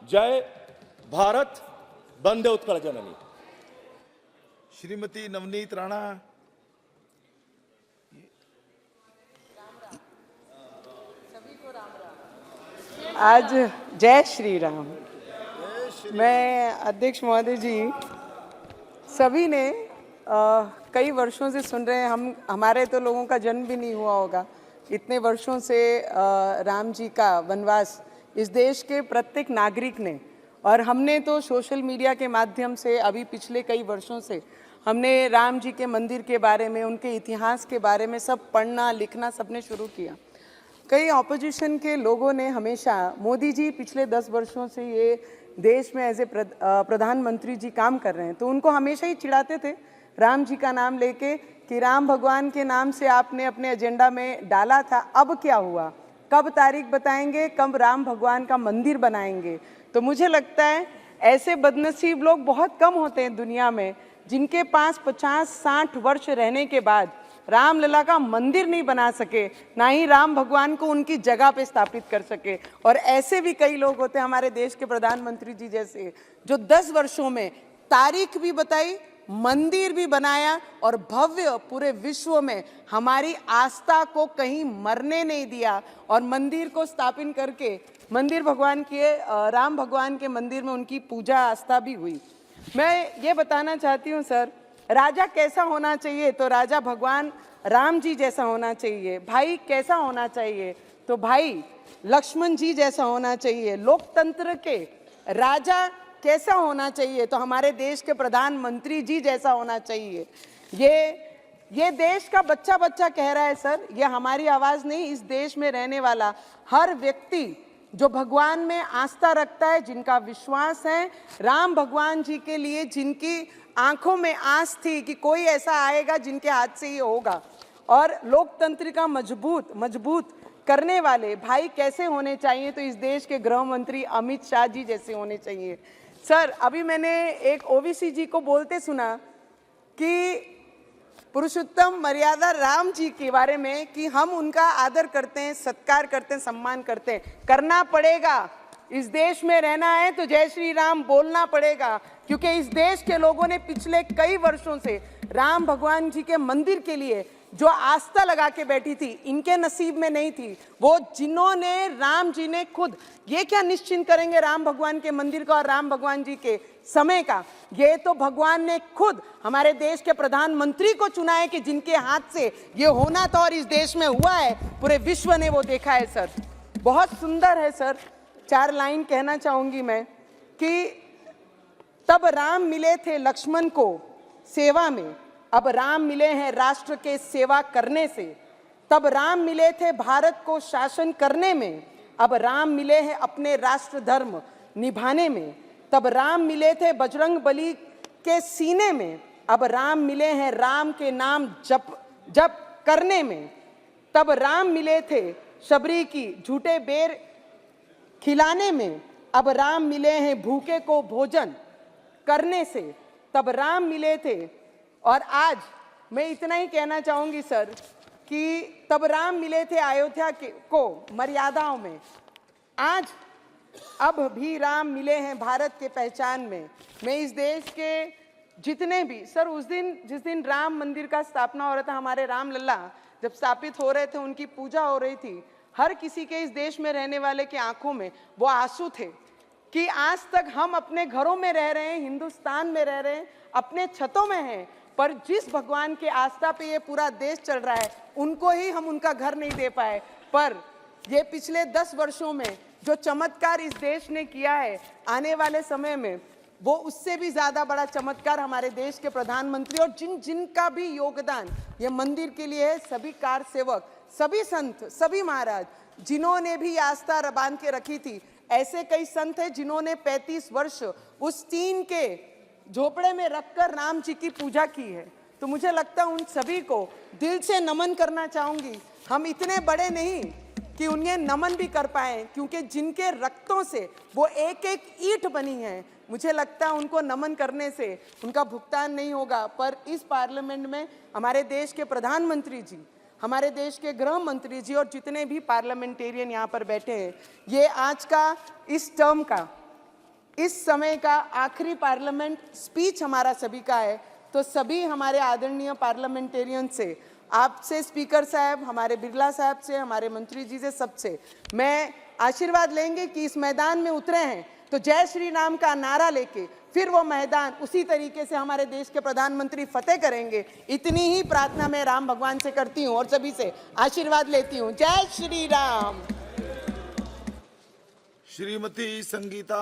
जय भारत, वंदे उत्कल जननी। श्रीमती नवनीत राणा। आज जय श्री राम। मैं अध्यक्ष महोदय जी, सभी ने कई वर्षों से सुन रहे हैं, हमारे तो लोगों का जन्म भी नहीं हुआ होगा, इतने वर्षों से राम जी का वनवास इस देश के प्रत्येक नागरिक ने, और हमने तो सोशल मीडिया के माध्यम से अभी पिछले कई वर्षों से हमने राम जी के मंदिर के बारे में, उनके इतिहास के बारे में सब पढ़ना लिखना सबने शुरू किया। कई ऑपोजिशन के लोगों ने हमेशा, मोदी जी पिछले 10 वर्षों से ये देश में एज ए प्रधानमंत्री जी काम कर रहे हैं, तो उनको हमेशा ही चिढ़ाते थे राम जी का नाम लेके कि राम भगवान के नाम से आपने अपने एजेंडा में डाला था, अब क्या हुआ, कब तारीख बताएंगे, कब राम भगवान का मंदिर बनाएंगे। तो मुझे लगता है ऐसे बदनसीब लोग बहुत कम होते हैं दुनिया में जिनके पास 50-60 वर्ष रहने के बाद रामलला का मंदिर नहीं बना सके, ना ही राम भगवान को उनकी जगह पे स्थापित कर सके। और ऐसे भी कई लोग होते हैं हमारे देश के प्रधानमंत्री जी जैसे, जो 10 वर्षों में तारीख भी बताई, मंदिर भी बनाया और भव्य पूरे विश्व में हमारी आस्था को कहीं मरने नहीं दिया, और मंदिर को स्थापित करके मंदिर भगवान के, राम भगवान के मंदिर में उनकी पूजा आस्था भी हुई। मैं ये बताना चाहती हूँ सर, राजा कैसा होना चाहिए, तो राजा भगवान राम जी जैसा होना चाहिए। भाई कैसा होना चाहिए, तो भाई लक्ष्मण जी जैसा होना चाहिए। लोकतंत्र के राजा कैसा होना चाहिए, तो हमारे देश के प्रधानमंत्री जी जैसा होना चाहिए। ये देश का बच्चा बच्चा कह रहा है सर, ये हमारी आवाज़ नहीं, इस देश में रहने वाला हर व्यक्ति जो भगवान में आस्था रखता है, जिनका विश्वास है राम भगवान जी के लिए, जिनकी आंखों में आस थी कि कोई ऐसा आएगा जिनके हाथ से ये होगा, और लोकतंत्र का मजबूत करने वाले भाई कैसे होने चाहिए, तो इस देश के गृह मंत्री अमित शाह जी जैसे होने चाहिए। सर अभी मैंने एक ओवीसी जी को बोलते सुना कि पुरुषोत्तम मर्यादा राम जी के बारे में कि हम उनका आदर करते हैं, सत्कार करते हैं, सम्मान करते हैं। करना पड़ेगा, इस देश में रहना है तो जय श्री राम बोलना पड़ेगा, क्योंकि इस देश के लोगों ने पिछले कई वर्षों से राम भगवान जी के मंदिर के लिए जो आस्था लगा के बैठी थी, इनके नसीब में नहीं थी। वो जिन्होंने, राम जी ने खुद ये क्या निश्चिंत करेंगे राम भगवान के मंदिर का और राम भगवान जी के समय का, ये तो भगवान ने खुद हमारे देश के प्रधानमंत्री को चुना है कि जिनके हाथ से ये होना था, और इस देश में हुआ है, पूरे विश्व ने वो देखा है। सर बहुत सुंदर है सर, 4 लाइन कहना चाहूंगी मैं कि तब राम मिले थे लक्ष्मण को सेवा में, अब राम मिले हैं राष्ट्र के सेवा करने से। तब राम मिले थे भारत को शासन करने में, अब राम मिले हैं अपने राष्ट्र धर्म निभाने में। तब राम मिले थे बजरंग बली के सीने में, अब राम मिले हैं राम के नाम जप करने में। तब राम मिले थे शबरी की झूठे बेर खिलाने में, अब राम मिले हैं भूखे को भोजन करने से। तब राम मिले थे, और आज मैं इतना ही कहना चाहूंगी सर कि तब राम मिले थे अयोध्या को मर्यादाओं में, आज अब भी राम मिले हैं भारत के पहचान में। मैं इस देश के जितने भी सर, उस दिन जिस दिन राम मंदिर का स्थापना हो रहा था, हमारे राम लल्ला जब स्थापित हो रहे थे, उनकी पूजा हो रही थी, हर किसी के इस देश में रहने वाले की आंखों में वो आंसू थे कि आज तक हम अपने घरों में रह रहे हैं, हिंदुस्तान में रह रहे हैं, अपने छतों में हैं, पर जिस भगवान के आस्था पे ये पूरा देश चल रहा है, उनको ही हम उनका घर नहीं दे पाए। पर ये पिछले 10 वर्षों में जो चमत्कार इस देश ने किया है, आने वाले समय में वो उससे भी ज़्यादा बड़ा चमत्कार हमारे देश के प्रधानमंत्री और जिनका भी योगदान ये मंदिर के लिए है, सभी कार सेवक, सभी संत, सभी महाराज जिन्होंने भी आस्था बांध के रखी थी। ऐसे कई संत हैं जिन्होंने 35 वर्ष उस टीन के झोपड़े में रखकर राम जी की पूजा की है। तो मुझे लगता है उन सभी को दिल से नमन करना चाहूँगी। हम इतने बड़े नहीं कि उन्हें नमन भी कर पाए, क्योंकि जिनके रक्तों से वो एक एक ईंट बनी है, मुझे लगता है उनको नमन करने से उनका भुगतान नहीं होगा। पर इस पार्लियामेंट में हमारे देश के प्रधानमंत्री जी, हमारे देश के गृह मंत्री जी और जितने भी पार्लियामेंटेरियन यहाँ पर बैठे हैं, ये आज का इस टर्म का इस समय का आखिरी पार्लियामेंट स्पीच हमारा सभी का है, तो सभी हमारे आदरणीय पार्लियामेंटेरियन से, आपसे स्पीकर साहब, हमारे बिरला साहब से, हमारे मंत्री जी से, सबसे मैं आशीर्वाद लेंगे कि इस मैदान में उतरे हैं तो जय श्री राम का नारा लेके फिर वो मैदान उसी तरीके से हमारे देश के प्रधानमंत्री फतेह करेंगे। इतनी ही प्रार्थना मैं राम भगवान से करती हूँ और सभी से आशीर्वाद लेती हूँ। जय श्री राम। श्रीमती संगीता